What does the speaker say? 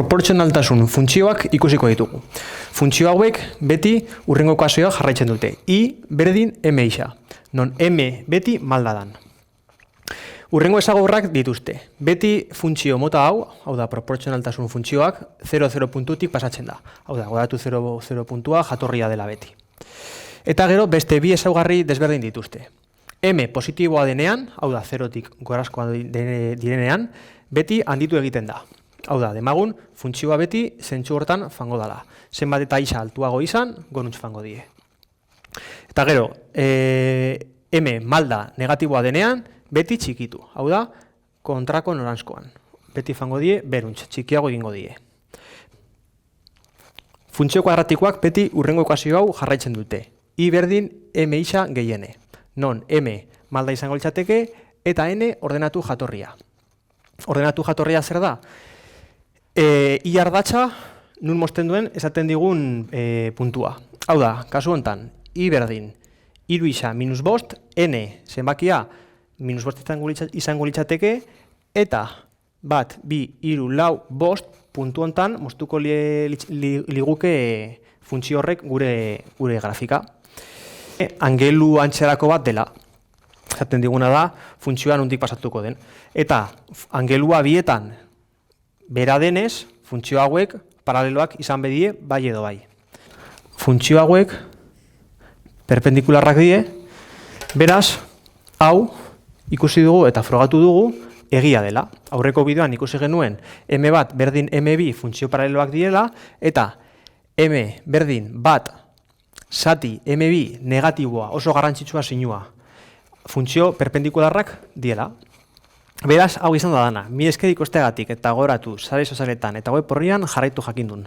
proportzionaltasun funtzioak ikusiko ditugu. Funtzio hauek beti hurrengo ekuazioa jarraitzen dute. I berdin m isa, non m beti malda dan. Hurrengo ezagurrak dituzte. Beti funtzio mota hau da proportzionaltasun funtzioak 0,0 puntutik pasatzen da. Hau da, godatu 0,0 puntua jatorria dela beti. Eta gero beste bi ezaugarri desberdin dituzte. M positiboa denean, hau da 0tik gorazkoa direnean, beti handitu egiten da. Hau da, demagun, funtzioa beti zentsu hortan fango dala. Zenbat eta isa altuago izan, goruntz fango die. Eta gero, M malda negatiboa denean, beti txikitu. Hau da, kontrako noranzkoan. Beti fango die, beruntz, txikiago egingo die. Funtzio kuadratikoak beti hurrengo ekuazio hau jarraitzen dute. I berdin M isa gehiene. Non M malda izango litzateke eta N ordenatu jatorria. Ordenatu jatorria zer da? I ardatza nun mozten duen esaten digun puntua. Hau da, kasu hontan, I berdin, iru isa minus bost, N zenbakia minus bost izango litzateke, eta bat, bi, iru, lau, bost, puntu hontan moztuko liguke funtzio horrek gure grafika. Angelu antxerako bat dela. Esaten diguna da, funtzioa nondik pasatuko den. Eta angelua bietan bera denez, funtzio hauek paraleloak izan bedie bai edo bai. Funtzio hauek perpendikularrak die, beraz, hau ikusi dugu eta frogatu dugu egia dela. Aurreko bideoan ikusi genuen M bat berdin M bi funtzio paraleloak diela, eta M berdin bat zati M bi negatiboa oso garrantzitsua zinua funtzio perpendikularrak diela. Beraz, hau izan da dana. Mi esker ikusteagatik eta gogoratu sare sozialetan eta web orrian jarraitu jakindun.